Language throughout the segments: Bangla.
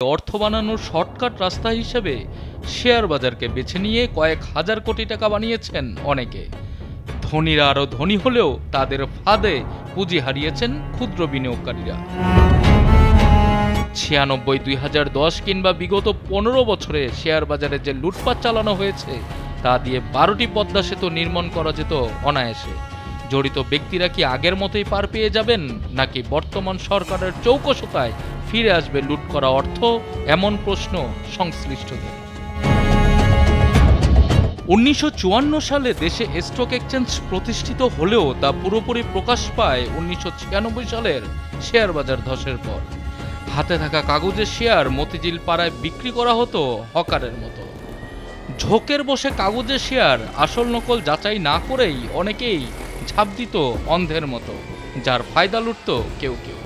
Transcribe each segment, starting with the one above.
অর্থ বানানোর শর্টকাট রাস্তা হিসেবে শেয়ার বাজারকে বেছে নিয়ে কয়েক হাজার কোটি টাকা বানিয়েছেন অনেকে। ধনীরা আরও ধনী হলেও তাদের ফাঁদে পুঁজি হারিয়েছেন ক্ষুদ্র বিনিয়োগকারীরা। 96, 2010 কিংবা বিগত 15 বছরে শেয়ার বাজারে যে লুটপাট চালানো হয়েছে তা দিয়ে 12টি পদ্মা সেতু নির্মাণ করা যেত অনায়াসে। জড়িত ব্যক্তিরা কি আগের মতোই পার পেয়ে যাবেন, নাকি বর্তমান সরকারের চৌকশতায় ফিরে আসবে লুট করা অর্থ, এমন প্রশ্ন সংশ্লিষ্টদের। 1954 সালে দেশে স্টক এক্সচেঞ্জ প্রতিষ্ঠিত হলেও তা পুরোপুরি প্রকাশ পায় 1996 সালের শেয়ার বাজার ধসের পর। হাতে থাকা কাগজের শেয়ার মতিঝিল পাড়ায় বিক্রি করা হতো হকারের মতো। ঝোঁকের বসে কাগজের শেয়ার আসল নকল যাচাই না করেই অনেকেই ঝাঁপ দিত অন্ধের মতো, যার ফায়দা লুটত কেউ কেউ।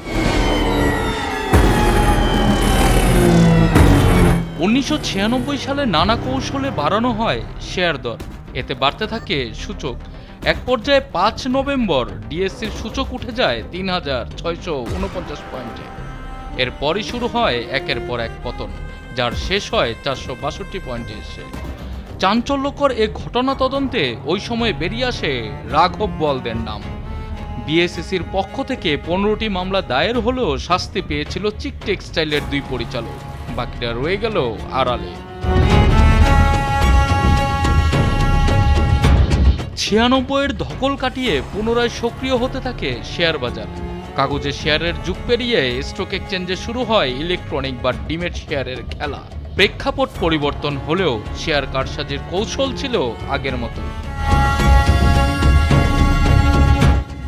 1996 সালে নানা কৌশলে বাড়ানো হয় শেয়ার দর, এতে বাড়তে থাকে সূচক। এক পর্যায়ে 5 নভেম্বর ডিএসসির সূচক উঠে যায় 3649 পয়েন্টে। এরপরই শুরু হয় একের পর এক পতন, যার শেষ হয় 462 পয়েন্টে এসে। চাঞ্চল্যকর এ ঘটনা তদন্তে ওই সময় বেরিয়ে আসে রাঘব বোয়ালদের নাম। বিএসইসির পক্ষ থেকে 15টি মামলা দায়ের হলেও শাস্তি পেয়েছিল চিক টেক্সটাইলের 2 পরিচালক, বাকিরা রয়ে গেল আড়ালে। 96-এর ধকল কাটিয়ে পুনরায় সক্রিয় হতে থাকে শেয়ার বাজার। কাগজের শেয়ারের যুগ পেরিয়ে স্টক এক্সচেঞ্জে শুরু হয় ইলেকট্রনিক বা ডিমেট শেয়ারের খেলা। প্রেক্ষাপট পরিবর্তন হলেও শেয়ার কারসাজির কৌশল ছিল আগের মতো।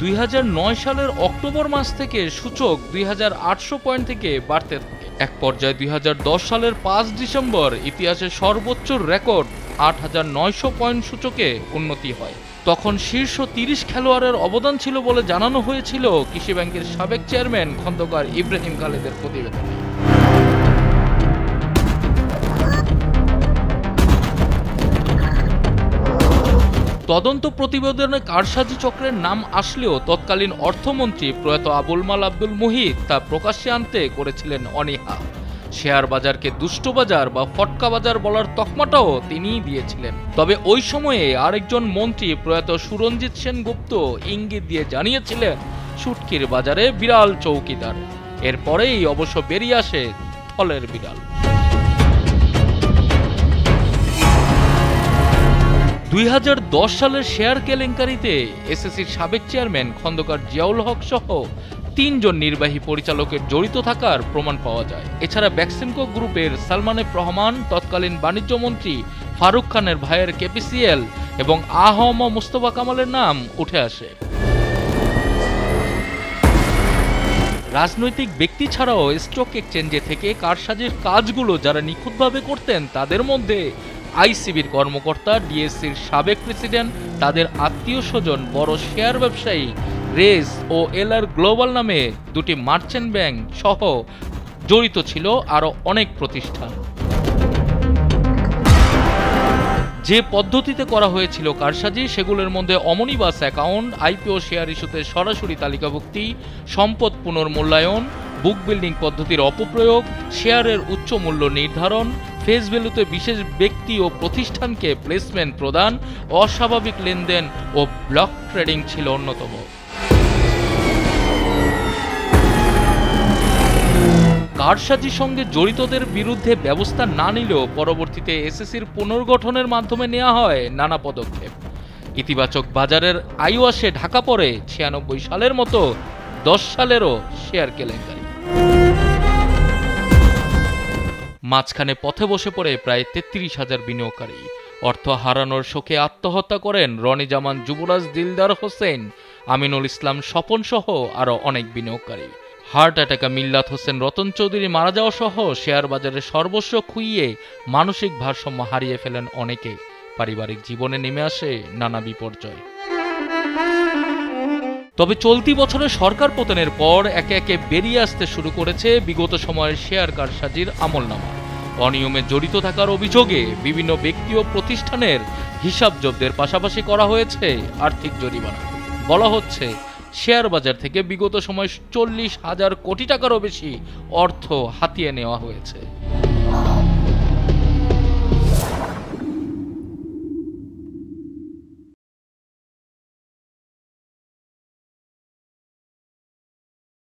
2009 সালের অক্টোবর মাস থেকে সূচক 2800 পয়েন্ট থেকে বাড়তে থাকে। এক পর্যায়ে 2010 সালের 5 ডিসেম্বর ইতিহাসের সর্বোচ্চ রেকর্ড 8900 পয়েন্ট সূচকে উন্নতি হয়। তখন শীর্ষ 30 খেলোয়াড়ের অবদান ছিল বলে জানানো হয়েছিল কৃষি ব্যাংকের সাবেক চেয়ারম্যান খন্দকার ইব্রাহিম খালেদের প্রতিবেদনে। তদন্ত প্রতিবেদনে কারসাজি চক্রের নাম আসলেও তৎকালীন অর্থমন্ত্রী প্রয়াত আবুল মাল আব্দুল মুহিত তা প্রকাশ্যে আনতে করেছিলেন অনীহা। শেয়ার বাজারকে দুষ্ট বাজার বা ফটকা বাজার বলার তকমাটাও তিনিই দিয়েছিলেন। তবে ওই সময়ে আরেকজন মন্ত্রী প্রয়াত সুরঞ্জিত সেনগুপ্ত ইঙ্গিত দিয়ে জানিয়েছিলেন শুটকির বাজারে বিড়াল চৌকিদার। এরপরেই অবশ্য বেরিয়ে আসে ফলের বিড়াল। 2010 সালের শেয়ার কেলেঙ্কারিতে এসএসসির সাবেক চেয়ারম্যান খন্দকার জিয়াউল হক সহ 3 জন নির্বাহী পরিচালকের জড়িত থাকার প্রমাণ পাওয়া যায়। এছাড়া বেক্সিমকো গ্রুপের সালমান এফ রহমান, তৎকালীন বাণিজ্য মন্ত্রী ফারুক খানের ভাইয়ের কেপিসিএল এবং আহম মুস্তফা কামালের নাম উঠে আসে। রাজনৈতিক ব্যক্তি ছাড়াও স্টক এক্সচেঞ্জে থেকে কারসাজির কাজগুলো যারা নিখুঁতভাবে করতেন তাদের মধ্যে আইসিবির কর্মকর্তা, ডিএসসির সাবেক প্রেসিডেন্ট, তাদের আত্মীয় স্বজন, বড় শেয়ার ব্যবসায়ী রেস ও এলআর গ্লোবাল নামে 2টি মার্চেন্ট ব্যাংক সহ জড়িত ছিল আরও অনেক প্রতিষ্ঠান। যে পদ্ধতিতে করা হয়েছিল কারসাজি সেগুলোর মধ্যে অমনিবাস অ্যাকাউন্ট, আইপিও শেয়ার ইস্যুতে সরাসরি তালিকাভুক্তি, সম্পদ পুনর্মূল্যায়ন, বুক বিল্ডিং পদ্ধতির অপপ্রয়োগ, শেয়ারের উচ্চ মূল্য নির্ধারণ, ফেস ভ্যালুতে বিশেষ ব্যক্তি ও প্রতিষ্ঠানকে প্লেসমেন্ট প্রদান, অস্বাভাবিক লেনদেন ও ব্লক ট্রেডিং ছিল অন্যতম। কারসাজির সঙ্গে জড়িতদের বিরুদ্ধে ব্যবস্থা না নিলেও পরবর্তীতে এসএসসির পুনর্গঠনের মাধ্যমে নেওয়া হয় নানা পদক্ষেপ। ইতিবাচক বাজারের আয়ু আসে ঢাকা পড়ে 96 সালের মতো 10 সালেরও শেয়ার কেলেঙ্কারি। মাঝখানে পথে বসে পড়ে প্রায় 33,000 বিনিয়োগকারী। অর্থ হারানোর শোকে আত্মহত্যা করেন রনি জামান, যুবরাজ দিলদার হোসেন, আমিনুল ইসলাম স্বপন সহ আরও অনেক বিনিয়োগকারী। হার্ট অ্যাটাকে মিল্লাত হোসেন রতন চৌধুরী মারা যাওয়া সহ শেয়ার বাজারে সর্বস্ব খুইয়ে মানসিক ভারসাম্য হারিয়ে ফেলেন অনেকে। পারিবারিক জীবনে নেমে আসে নানা বিপর্যয়। তবে চলতি বছরে সরকার পতনের পর একে একে বেরিয়ে আসতে শুরু করেছে বিগত সময়ের শেয়ার কারসাজির আমলনামা। অনিয়মে জড়িত থাকার অভিযোগে বিভিন্ন ব্যক্তি ও প্রতিষ্ঠানের হিসাব জব্দের পাশাপাশি করা হয়েছে আর্থিক জরিমানা। বলা হচ্ছে শেয়ার বাজার থেকে বিগত সময় 40,000 কোটি টাকারও বেশি অর্থ হাতিয়ে নেওয়া হয়েছে।